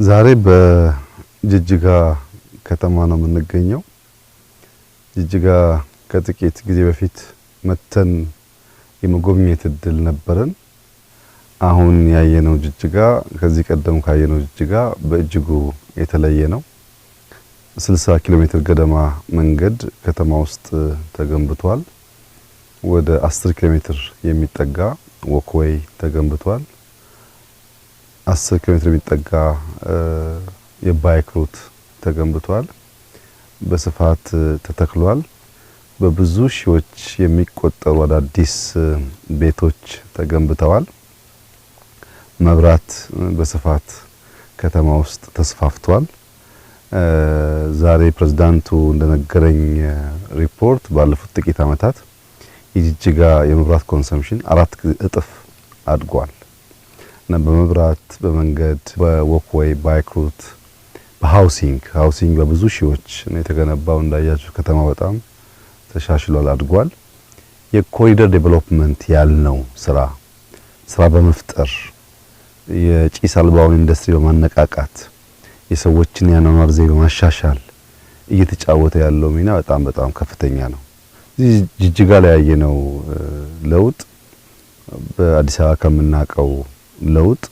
ዛሬ በጅጅጋ ከተማ ነው የምንገኘው። ጅጅጋ ከጥቂት ጊዜ በፊት መተን የመጎብኘት እድል ነበረን። አሁን ያየነው ጅጅጋ ከዚህ ቀደም ካየነው ጅጅጋ በእጅጉ የተለየ ነው። 60 ኪሎ ሜትር ገደማ መንገድ ከተማ ውስጥ ተገንብቷል። ወደ 10 ኪሎ ሜትር የሚጠጋ ወክዌይ ተገንብቷል። 10 ኪሎ ሜትር የሚጠጋ የባይክ ሩት ተገንብቷል። በስፋት ተተክሏል። በብዙ ሺዎች የሚቆጠሩ አዳዲስ ቤቶች ተገንብተዋል። መብራት በስፋት ከተማ ውስጥ ተስፋፍቷል። ዛሬ ፕሬዝዳንቱ እንደነገረኝ ሪፖርት ባለፉት ጥቂት ዓመታት የጅጅጋ የመብራት ኮንሰምፕሽን 4 እጥፍ አድጓል። እና በመብራት በመንገድ በወክዌይ ባይክ ሩት በሃውሲንግ በብዙ ሺዎች ነው የተገነባው። እንዳያችሁ ከተማ በጣም ተሻሽሏል፣ አድጓል። የኮሪደር ዴቨሎፕመንት ያልነው ስራ በመፍጠር የጭስ አልባውን ኢንዱስትሪ በማነቃቃት የሰዎችን የአኗኗር ዘይቤ በማሻሻል እየተጫወተ ያለው ሚና በጣም ከፍተኛ ነው። ጅጅጋ ላይ ያየነው ለውጥ በአዲስ አበባ ከምናቀው ለውጥ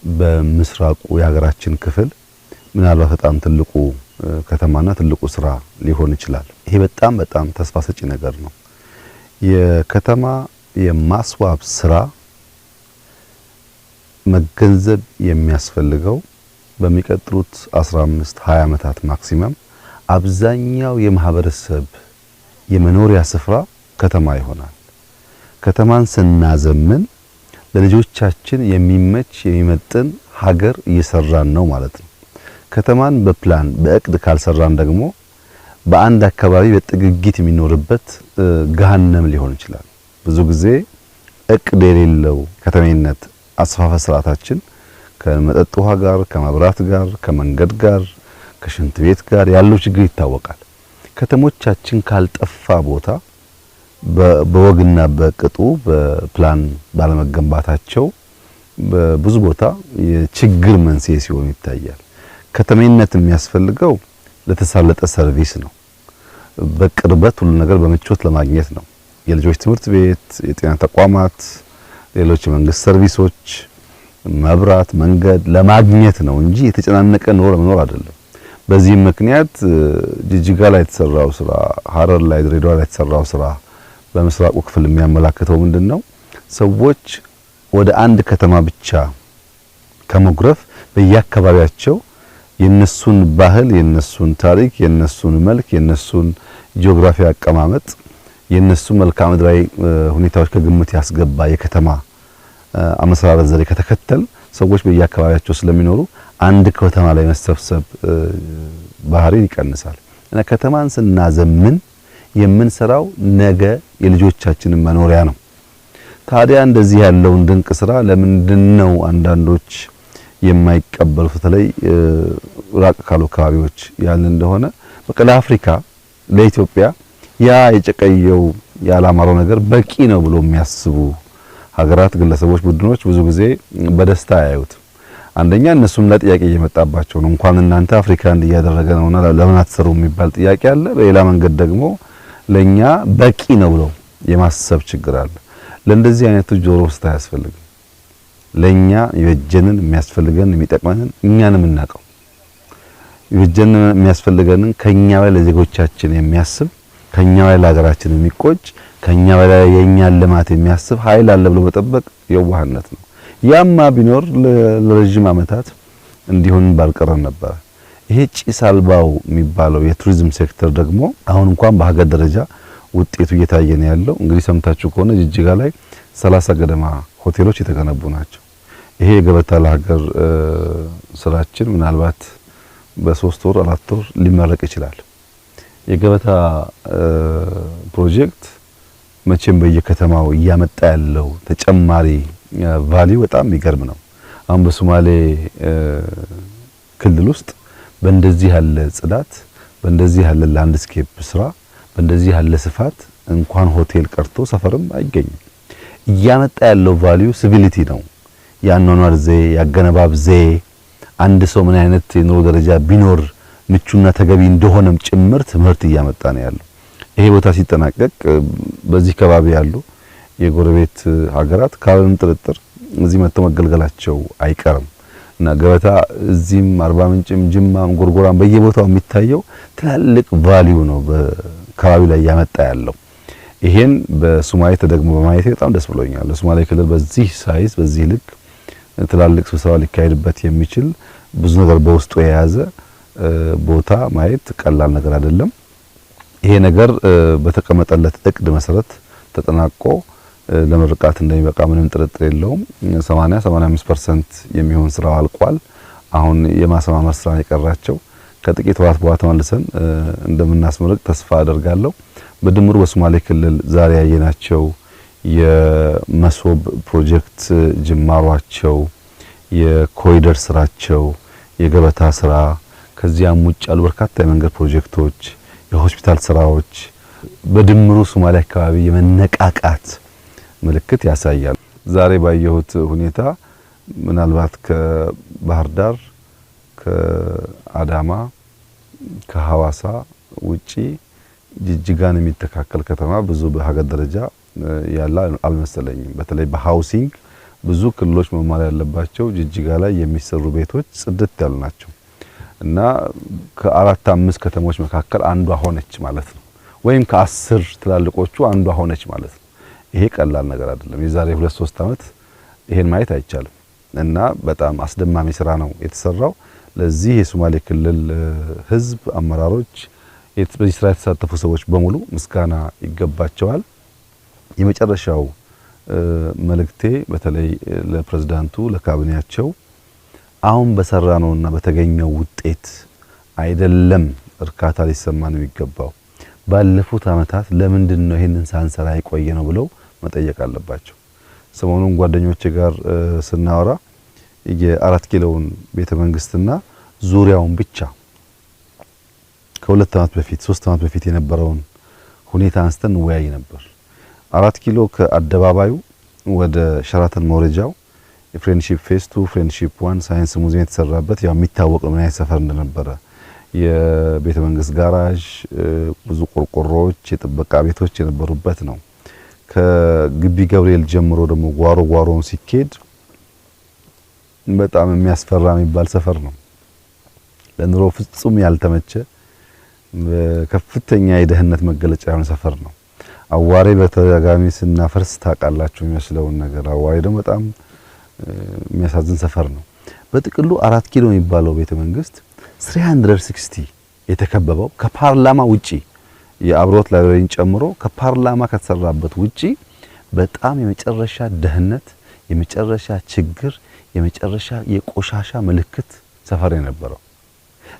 በምስራቁ የሀገራችን ክፍል ምናልባት በጣም ትልቁ ከተማና ትልቁ ስራ ሊሆን ይችላል። ይሄ በጣም ተስፋ ሰጪ ነገር ነው። የከተማ የማስዋብ ስራ መገንዘብ የሚያስፈልገው በሚቀጥሉት 15-20 ዓመታት ማክሲመም አብዛኛው የማህበረሰብ የመኖሪያ ስፍራ ከተማ ይሆናል። ከተማን ስናዘምን ለልጆቻችን የሚመች የሚመጥን ሀገር እየሰራን ነው ማለት ነው። ከተማን በፕላን በእቅድ ካልሰራን ደግሞ በአንድ አካባቢ በጥግጊት የሚኖርበት ገሃነም ሊሆን ይችላል። ብዙ ጊዜ እቅድ የሌለው ከተሜነት አስፋፋ ስርዓታችን ከመጠጥ ውሃ ጋር፣ ከመብራት ጋር፣ ከመንገድ ጋር፣ ከሽንት ቤት ጋር ያለው ችግር ይታወቃል። ከተሞቻችን ካልጠፋ ቦታ በወግና በቅጡ በፕላን ባለመገንባታቸው በብዙ ቦታ የችግር መንስኤ ሲሆኑ ይታያል። ከተሜነት የሚያስፈልገው ለተሳለጠ ሰርቪስ ነው። በቅርበት ሁሉ ነገር በምቾት ለማግኘት ነው። የልጆች ትምህርት ቤት፣ የጤና ተቋማት፣ ሌሎች የመንግስት ሰርቪሶች፣ መብራት፣ መንገድ ለማግኘት ነው እንጂ የተጨናነቀ ኑሮ ለመኖር አይደለም። በዚህም ምክንያት ጅጅጋ ላይ የተሰራው ስራ፣ ሀረር ላይ፣ ድሬዳዋ ላይ የተሰራው ስራ በምስራቁ ክፍል የሚያመላክተው ምንድነው? ሰዎች ወደ አንድ ከተማ ብቻ ከመጉረፍ በየአካባቢያቸው የነሱን ባህል፣ የነሱን ታሪክ፣ የነሱን መልክ፣ የነሱን ጂኦግራፊ አቀማመጥ፣ የነሱን መልክዓ ምድራዊ ሁኔታዎች ከግምት ያስገባ የከተማ አመሰራረት ዘዴ ከተከተል ሰዎች በየአካባቢያቸው ስለሚኖሩ አንድ ከተማ ላይ መሰብሰብ ባህሪን ይቀንሳል። እና ከተማን ስናዘምን የምንሰራው ነገ የልጆቻችንን መኖሪያ ነው። ታዲያ እንደዚህ ያለውን ድንቅ ስራ ለምንድነው አንዳንዶች የማይቀበሉት? በተለይ ራቅ ካሉ አካባቢዎች ያለን እንደሆነ በቃ ለአፍሪካ ለኢትዮጵያ ያ የጨቀየው ያላማረው ነገር በቂ ነው ብሎ የሚያስቡ ሀገራት፣ ግለሰቦች፣ ቡድኖች ብዙ ጊዜ በደስታ ያዩት። አንደኛ እነሱም ለጥያቄ እየመጣባቸው ነው። እንኳን እናንተ አፍሪካ እንዲያደረገ ነውና ለምን አትሰሩ የሚባል ጥያቄ አለ። በሌላ መንገድ ደግሞ ለኛ በቂ ነው ብሎ የማሰብ ችግር አለ። ለእንደዚህ አይነቱ ጆሮ ውስጥ አያስፈልግም። ለኛ የወጀንን የሚያስፈልገን የሚጠቅመንን እኛንም እናቀው የወጀንን የሚያስፈልገንን ከኛ በላይ ለዜጎቻችን የሚያስብ ከኛ በላይ ለሀገራችን የሚቆጭ ከኛ በላይ የኛን ልማት የሚያስብ ኃይል አለ ብሎ መጠበቅ የዋህነት ነው። ያማ ቢኖር ለረጅም ዓመታት እንዲሆን ባልቀረን ነበር። ይሄ ጭስ አልባው የሚባለው የቱሪዝም ሴክተር ደግሞ አሁን እንኳን በሀገር ደረጃ ውጤቱ እየታየ ነው ያለው። እንግዲህ ሰምታችሁ ከሆነ ጅጅጋ ላይ 30 ገደማ ሆቴሎች የተገነቡ ናቸው። ይሄ የገበታ ለሀገር ስራችን ምናልባት በ3 ወር 4 ወር ሊመረቅ ይችላል። የገበታ ፕሮጀክት መቼም በየከተማው እያመጣ ያለው ተጨማሪ ቫልዩ በጣም የሚገርም ነው። አሁን በሶማሌ ክልል ውስጥ በእንደዚህ ያለ ጽዳት፣ በእንደዚህ ያለ ላንድስኬፕ ስራ፣ በእንደዚህ ያለ ስፋት እንኳን ሆቴል ቀርቶ ሰፈርም አይገኝም። እያመጣ ያለው ቫልዩ ሲቪሊቲ ነው። ያኗኗር ዘዬ፣ ያገነባብ ዘዬ አንድ ሰው ምን አይነት የኑሮ ደረጃ ቢኖር ምቹና ተገቢ እንደሆነም ጭምር ትምህርት እያመጣ ነው ያለው። ይሄ ቦታ ሲጠናቀቅ በዚህ ከባቢ ያሉ የጎረቤት ሀገራት ካለም ጥርጥር እዚህ መጥተው መገልገላቸው አይቀርም እና ገበታ እዚህም አርባ ምንጭም ጅማም ጎርጎራም በየቦታው የሚታየው ትላልቅ ቫልዩ ነው በከባቢው ላይ ያመጣ ያለው። ይሄን በሶማሌ ተደግሞ በማየት በጣም ደስ ብሎኛል። ለሶማሌ ክልል በዚህ ሳይዝ በዚህ ልክ ትላልቅ ስብሰባ ሊካሄድበት የሚችል ብዙ ነገር በውስጡ የያዘ ቦታ ማየት ቀላል ነገር አይደለም። ይሄ ነገር በተቀመጠለት እቅድ መሰረት ተጠናቆ ለምርቃት እንደሚበቃ ምንም ጥርጥር የለውም። 85% የሚሆን ስራው አልቋል። አሁን የማሰማመር ስራ የቀራቸው ከጥቂት ወራት በኋላ ተመልሰን እንደምናስመርቅ ተስፋ አደርጋለሁ። በድምሩ በሶማሌ ክልል ዛሬ ያየናቸው የመሶብ ፕሮጀክት ጅማሯቸው፣ የኮሪደር ስራቸው፣ የገበታ ስራ ከዚያም ውጭ ያሉ በርካታ የመንገድ ፕሮጀክቶች፣ የሆስፒታል ስራዎች በድምሩ ሶማሌ አካባቢ የመነቃቃት ምልክት ያሳያል። ዛሬ ባየሁት ሁኔታ ምናልባት ከባህር ዳር፣ ከአዳማ፣ ከሐዋሳ ውጪ ጅጅጋን የሚተካከል ከተማ ብዙ በሀገር ደረጃ ያለ አልመሰለኝም። በተለይ በሃውሲንግ ብዙ ክልሎች መማር ያለባቸው ጅጅጋ ላይ የሚሰሩ ቤቶች ጽድት ያሉ ናቸው እና ከአራት አምስት ከተሞች መካከል አንዷ ሆነች ማለት ነው፣ ወይም ከ10 ትላልቆቹ አንዷ ሆነች ማለት ነው። ይሄ ቀላል ነገር አይደለም። የዛሬ 2-3 ዓመት ይሄን ማየት አይቻልም እና በጣም አስደማሚ ስራ ነው የተሰራው። ለዚህ የሶማሌ ክልል ህዝብ አመራሮች፣ በዚህ ስራ የተሳተፉ ሰዎች በሙሉ ምስጋና ይገባቸዋል። የመጨረሻው መልእክቴ በተለይ ለፕሬዝዳንቱ፣ ለካቢኔያቸው አሁን በሰራነውና በተገኘው ውጤት አይደለም እርካታ ሊሰማን የሚገባው፣ ባለፉት አመታት ለምንድን ነው ይሄንን ሳንሰራ የቆየ ነው ብለው መጠየቅ አለባቸው። ሰሞኑን ጓደኞቼ ጋር ስናወራ የ4 ኪሎውን ቤተ መንግስትና ዙሪያውን ብቻ ከ2 ዓመት በፊት 3 ዓመት በፊት የነበረውን ሁኔታ አንስተን እንወያይ ነበር። 4 ኪሎ ከአደባባዩ ወደ ሸራተን መውረጃው የፍሬንድሺፕ ፌስ 2 ፍሬንድሺፕ 1 ሳይንስ ሙዚየም የተሰራበት ያው የሚታወቅ ምን አይነት ሰፈር እንደነበረ የቤተ መንግስት ጋራዥ፣ ብዙ ቆርቆሮዎች፣ የጥበቃ ቤቶች የነበሩበት ነው። ከግቢ ገብርኤል ጀምሮ ደግሞ ጓሮውን ሲኬድ በጣም የሚያስፈራ የሚባል ሰፈር ነው። ለኑሮ ፍጹም ያልተመቸ ከፍተኛ የደህንነት መገለጫ የሆነ ሰፈር ነው። አዋሬ በተደጋጋሚ ስናፈርስ ታውቃላችሁ የሚመስለውን ነገር። አዋሬ ደግሞ በጣም የሚያሳዝን ሰፈር ነው። በጥቅሉ 4 ኪሎ የሚባለው ቤተ መንግስት 360 የተከበበው ከፓርላማ ውጪ የአብሮት ላይብረሪን ጨምሮ ከፓርላማ ከተሰራበት ውጪ በጣም የመጨረሻ ደህንነት፣ የመጨረሻ ችግር፣ የመጨረሻ የቆሻሻ ምልክት ሰፈር የነበረው።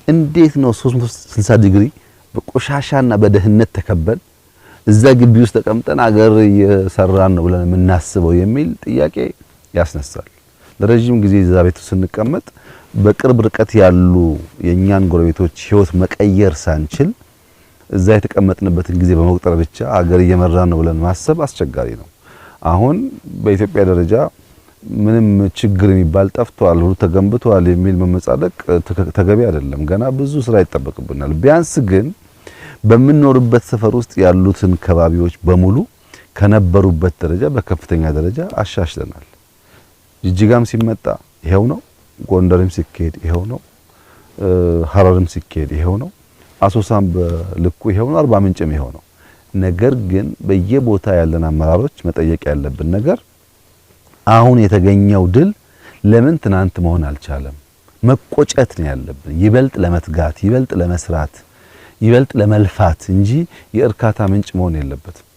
እንዴት ነው 360 ዲግሪ በቆሻሻና በደህንነት ተከበን እዛ ግቢ ውስጥ ተቀምጠን አገር እየሰራን ነው ብለን የምናስበው የሚል ጥያቄ ያስነሳል። ለረጅም ጊዜ እዛ ቤት ስንቀመጥ በቅርብ ርቀት ያሉ የኛን ጎረቤቶች ህይወት መቀየር ሳንችል እዛ የተቀመጥንበትን ጊዜ በመቁጠር ብቻ አገር እየመራን ነው ብለን ማሰብ አስቸጋሪ ነው። አሁን በኢትዮጵያ ደረጃ ምንም ችግር የሚባል ጠፍቷል፣ ሁሉ ተገንብቷል የሚል መመጻደቅ ተገቢ አይደለም። ገና ብዙ ስራ ይጠበቅብናል። ቢያንስ ግን በምንኖርበት ሰፈር ውስጥ ያሉትን ከባቢዎች በሙሉ ከነበሩበት ደረጃ በከፍተኛ ደረጃ አሻሽለናል። ጅጅጋም ሲመጣ ይሄው ነው፣ ጎንደርም ሲኬድ ይሄው ነው፣ ሐረርም ሲኬድ ይሄው ነው፣ አሶሳም በልኩ ይሄው ነው፣ አርባ ምንጭም ይሄው ነው። ነገር ግን በየቦታ ያለን አመራሮች መጠየቅ ያለብን ነገር አሁን የተገኘው ድል ለምን ትናንት መሆን አልቻለም? መቆጨት ነው ያለብን። ይበልጥ ለመትጋት፣ ይበልጥ ለመስራት፣ ይበልጥ ለመልፋት እንጂ የእርካታ ምንጭ መሆን የለበትም።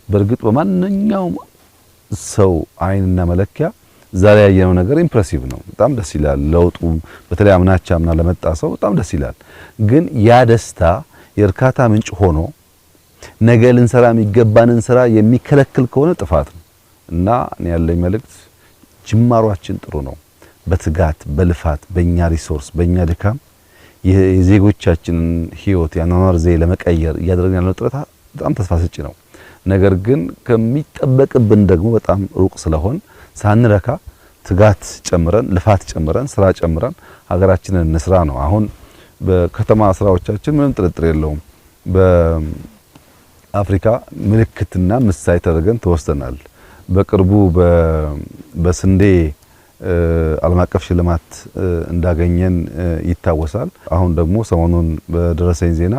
በእርግጥ በማንኛውም ሰው አይንና መለኪያ ዛሬ ያየነው ነገር ኢምፕሬሲቭ ነው። በጣም ደስ ይላል። ለውጡ በተለይ አምና ለመጣ ሰው በጣም ደስ ይላል። ግን ያ ደስታ የእርካታ ምንጭ ሆኖ ነገ ልንሰራ የሚገባንን ስራ የሚከለክል ከሆነ ጥፋት ነው እና እኔ ያለኝ መልእክት ጅማሯችን ጥሩ ነው። በትጋት በልፋት በእኛ ሪሶርስ በእኛ ድካም የዜጎቻችንን ህይወት ያኗኗር ዘዬ ለመቀየር እያደረግን ያለው ጥረት በጣም ተስፋ ሰጪ ነው። ነገር ግን ከሚጠበቅብን ደግሞ በጣም ሩቅ ስለሆን ሳንረካ ትጋት ጨምረን ልፋት ጨምረን ስራ ጨምረን ሀገራችንን እንስራ ነው። አሁን በከተማ ስራዎቻችን ምንም ጥርጥር የለውም በአፍሪካ ምልክትና ምሳሌ ተደርገን ተወስደናል። በቅርቡ በስንዴ ዓለም አቀፍ ሽልማት እንዳገኘን ይታወሳል። አሁን ደግሞ ሰሞኑን በደረሰኝ ዜና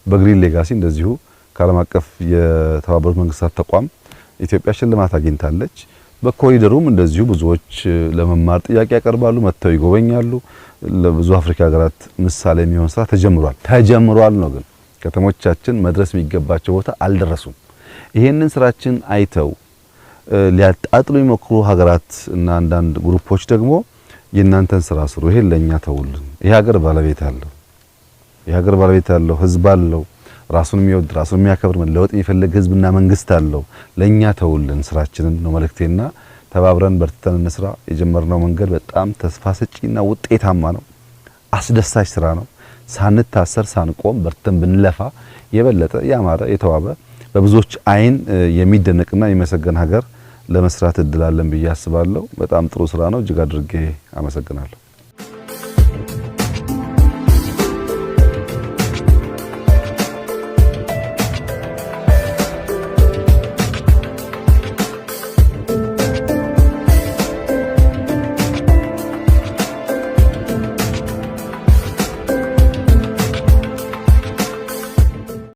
በግሪን ሌጋሲ እንደዚሁ ከዓለም አቀፍ የተባበሩት መንግስታት ተቋም ኢትዮጵያ ሽልማት አግኝታለች። በኮሪደሩም እንደዚሁ ብዙዎች ለመማር ጥያቄ ያቀርባሉ፣ መጥተው ይጎበኛሉ። ለብዙ አፍሪካ ሀገራት ምሳሌ የሚሆን ስራ ተጀምሯል ነው። ግን ከተሞቻችን መድረስ የሚገባቸው ቦታ አልደረሱም። ይሄንን ስራችን አይተው ሊያጣጥሉ የሚሞክሩ ሀገራት እና አንዳንድ ግሩፖች ደግሞ የእናንተን ስራ ስሩ፣ ይሄን ለኛ ተውልን። ይሄ ሀገር ባለቤት አለው፣ ህዝብ አለው፣ ራሱን የሚወድ ራሱን የሚያከብር መለወጥ የሚፈልግ ህዝብና መንግስት አለው። ለኛ ተውልን ስራችንን ነው መልእክቴና ተባብረን በርትተን እንስራ። የጀመርነው መንገድ በጣም ተስፋ ሰጪና ውጤታማ ነው። አስደሳች ስራ ነው። ሳንታሰር ሳንቆም በርትተን ብንለፋ የበለጠ ያማረ የተዋበ በብዙዎች አይን የሚደነቅና የሚመሰገን ሀገር ለመስራት እድል አለን ብዬ አስባለሁ። በጣም ጥሩ ስራ ነው። እጅግ አድርጌ አመሰግናለሁ።